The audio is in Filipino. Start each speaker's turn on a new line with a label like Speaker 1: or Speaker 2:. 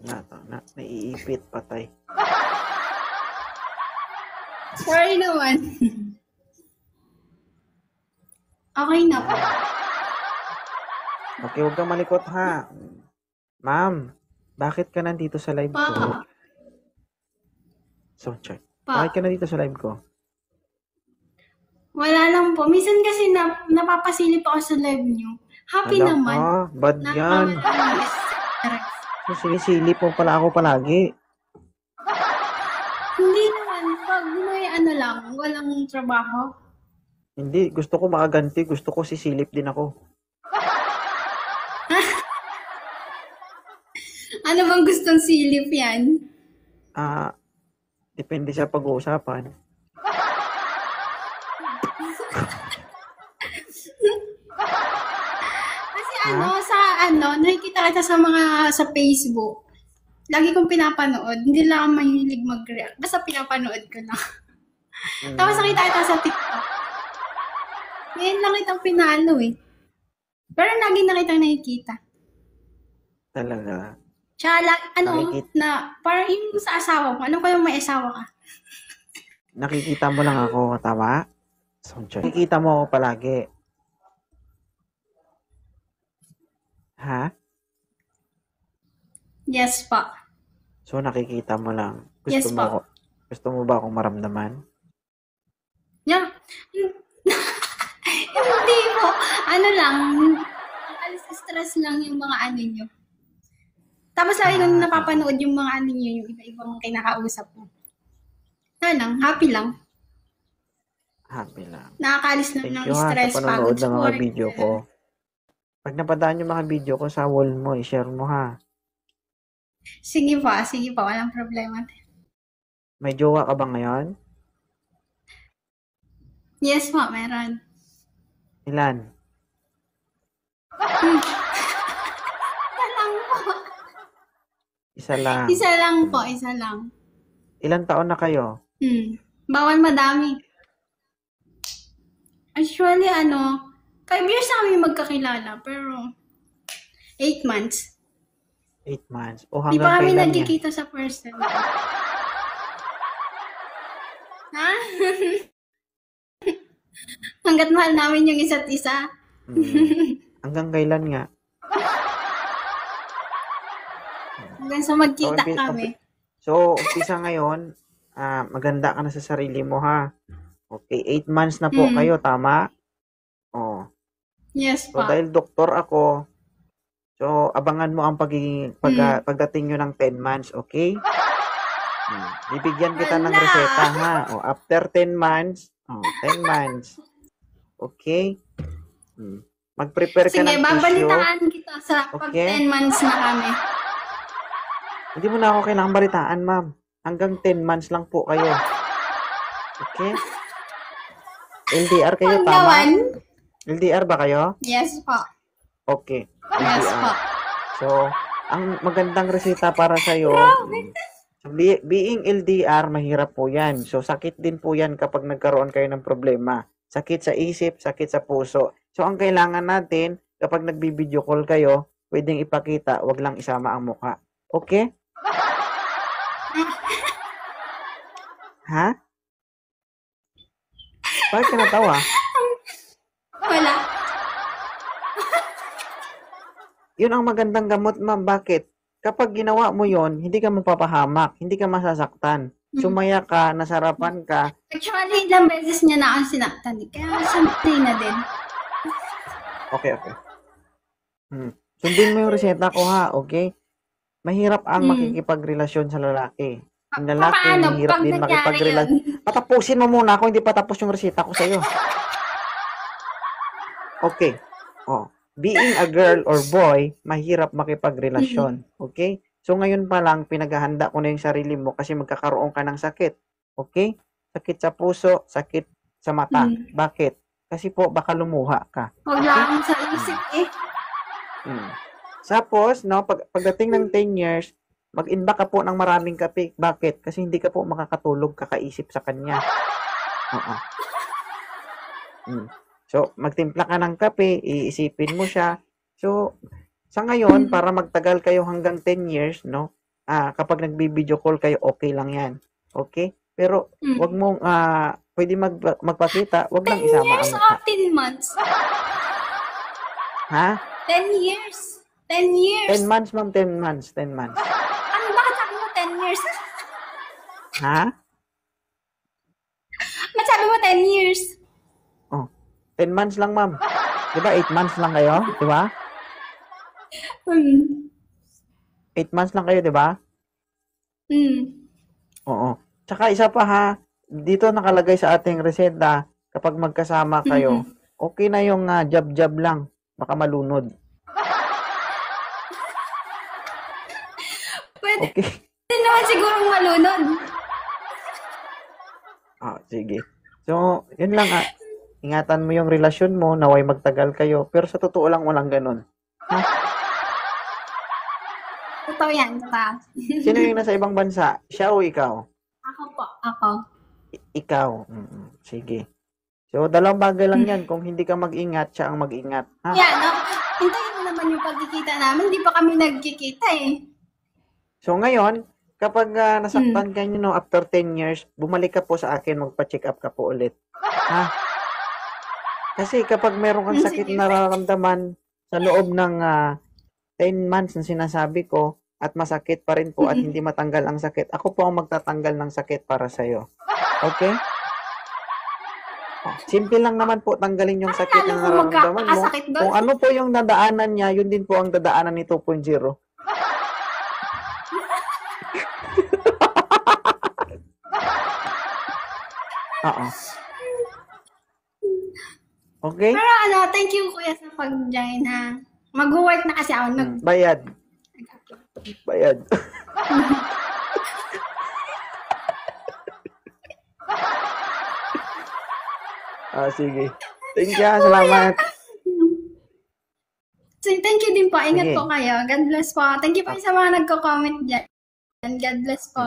Speaker 1: Naiipit, patay.
Speaker 2: Sorry naman. Okay na po.
Speaker 1: Okay, huwag kang malikot ha. Ma'am, bakit ka nandito sa live ko? So, check. Bakit ka nandito sa live ko?
Speaker 2: Wala lang po. Minsan kasi napapasilip ako sa live nyo. Happy naman.
Speaker 1: Bad yan. So, sinisilip mo pala ako palagi.
Speaker 2: Hindi naman. Pag may walang trabaho.
Speaker 1: Hindi. Gusto ko makaganti. Gusto ko sisilip din ako.
Speaker 2: Ano bang gustong silip yan?
Speaker 1: Depende sa pag-uusapan.
Speaker 2: Kasi nakikita kita sa Facebook. Lagi kong pinapanood. Hindi lang ako mahilig mag-react. Basta pinapanood ko lang. Tapos nakita kita sa TikTok. Ngayon lang kitang pinalo eh. Pero lagi na kitang nakikita.
Speaker 1: Talaga?
Speaker 2: Tsaka parang yung sa asawa mo. Alam ko yung may asawa ka.
Speaker 1: Nakikita mo lang ako, tama? Nakikita mo ako palagi. Ha?
Speaker 2: Yes pa.
Speaker 1: So, nakikita mo lang. Gusto mo ba akong maramdaman?
Speaker 2: Yeah. Hindi po. Stress lang yung mga nyo. Tapos lagi kong napapanood yung mga nyo, yung iba-ibang kinakausap mo. Happy lang.
Speaker 1: Happy lang.
Speaker 2: Nakakalis lang ng stress, pagod
Speaker 1: sa mga video ko. Pag napadaan yung mga video ko sa wall mo, i-share mo ha.
Speaker 2: Sige pa, walang problema.
Speaker 1: May jowa ka ba ngayon?
Speaker 2: Yes po, meron.
Speaker 1: Ilan? Isa lang.
Speaker 2: Isa lang.
Speaker 1: Ilang taon na kayo?
Speaker 2: Bawal madami. Actually, 5 years na kami magkakilala, pero 8 months.
Speaker 1: 8 months.
Speaker 2: Di pa kami nagkikita sa person. Ha? Hanggat mahal namin yung isa't isa.
Speaker 1: Hanggang kailan nga?
Speaker 2: Hanggang sa magkita kami.
Speaker 1: So, umpisa ngayon, maganda ka na sa sarili mo ha. Okay, 8 months na po kayo, tama? Oh.
Speaker 2: Yes
Speaker 1: pa. So, dahil doktor ako, so, abangan mo ang pagdating nyo ng 10 months, okay? Bibigyan kita ng reseta ha. After 10 months, 10 months. Okay? Mag-prepare ka ng tissue.
Speaker 2: Sige, babalitaan kita sa pag 10 months na kami.
Speaker 1: Hindi mo na ako kailangang balitaan, ma'am. Hanggang 10 months lang po kayo. Okay? LDR kayo, tama? LDR ba kayo?
Speaker 2: Yes po.
Speaker 1: Okay. LDR.
Speaker 2: Yes po.
Speaker 1: So, ang magandang reseta para sa'yo, being LDR, mahirap po yan. So, sakit din po yan kapag nagkaroon kayo ng problema. Sakit sa isip, sakit sa puso. So, ang kailangan natin, kapag nagbi-video call kayo, pwedeng ipakita, wag lang isama ang mukha. Okay? Ha? Bakit ka natawa?
Speaker 2: Wala.
Speaker 1: Yun ang magandang gamot, ma'am. Bakit? Kapag ginawa mo yon, hindi ka mapapahamak, hindi ka masasaktan. Sumaya ka, nasarapan ka.
Speaker 2: Actually, ilang beses niya na ako sinaktan. Kaya sanay na din.
Speaker 1: Okay. Sundin mo yung reseta ko ha, okay? Mahirap ang makikipagrelasyon sa lalaki. Ang lalaki, mahirap din makipagrelasyon. Patapusin mo muna ako, hindi patapos yung reseta ko sa'yo. Okay. Being a girl or boy, mahirap makipagrelasyon. Okay? So, ngayon pa lang, pinaghahanda ko na yung sarili mo kasi magkakaroon ka ng sakit. Okay? Sakit sa puso, sakit sa mata. Bakit? Kasi po, baka lumuha ka.
Speaker 2: Huwag lang sa isip eh.
Speaker 1: Tapos, pagdating ng 10 years, mag-inba ka po ng maraming kape. Bakit? Kasi hindi ka po makakatulog, kakaisip sa kanya. So, magtimpla ka ng kape, iisipin mo siya. So, sa ngayon, para magtagal kayo hanggang 10 years, no? kapag nagbi-video call kayo, okay lang yan. Okay? Pero, wag mong, pwede magpakita, wag
Speaker 2: 10
Speaker 1: lang isama
Speaker 2: years
Speaker 1: ang
Speaker 2: o
Speaker 1: mukha.
Speaker 2: 10 months?
Speaker 1: Ha?
Speaker 2: 10 years. 10 years.
Speaker 1: 10 months, ma'am, 10 months, 10 months.
Speaker 2: Ano, bakit sabi mo 10 years?
Speaker 1: Ha?
Speaker 2: Ba't sabi mo 10 years?
Speaker 1: Oh, 10 months lang, ma'am. Di ba, 8 months lang kayo? Di ba? 8 months lang kayo, di ba? Oo. Tsaka isa pa ha, dito nakalagay sa ating reseta, kapag magkasama kayo, okay na yung jab-jab lang. Baka malunod.
Speaker 2: Pwede
Speaker 1: Okay.
Speaker 2: naman sigurong malunod.
Speaker 1: Sige. So, yun lang ingatan mo yung relasyon mo, naway magtagal kayo. Pero sa totoo lang, walang ganun. Ha?
Speaker 2: Totoo yan, totoo.
Speaker 1: Sino yung nasa ibang bansa? Siya o ikaw?
Speaker 2: Ako po, ako.
Speaker 1: Ikaw. Sige. So, dalawang bagay lang yan. Kung hindi ka mag-ingat, siya ang mag-ingat. Ha?
Speaker 2: Yan, no? Hintayin mo naman yung pagkikita namin. Hindi pa kami nagkikita eh.
Speaker 1: So, ngayon, kapag nasaktan ka nyo, after 10 years, bumalik ka po sa akin, magpa-check up ka po ulit. Ha? Kasi kapag meron kang sakit
Speaker 2: Sige.
Speaker 1: na nararamdaman sa loob ng 10 months na sinasabi ko, at masakit pa rin po at hindi matanggal ang sakit, ako po ang magtatanggal ng sakit para sa'yo. Okay? Simple lang naman po tanggalin yung sakit na
Speaker 2: Lalo kung
Speaker 1: nararamdaman mo.
Speaker 2: magkakasakit doon.
Speaker 1: Kung ano po yung nadaanan niya, yun din po ang dadaanan ni 2.0. Oo. Okay?
Speaker 2: Pero thank you kuya sa pag-join ha. Mag-work na kasi ako.
Speaker 1: Bayad. Bayad. Sige. Thank you. Salamat.
Speaker 2: So, thank you din po. Ingat
Speaker 1: Sige.
Speaker 2: po kayo. God bless po. Thank you po sa mga nagko-comment dyan. God bless po.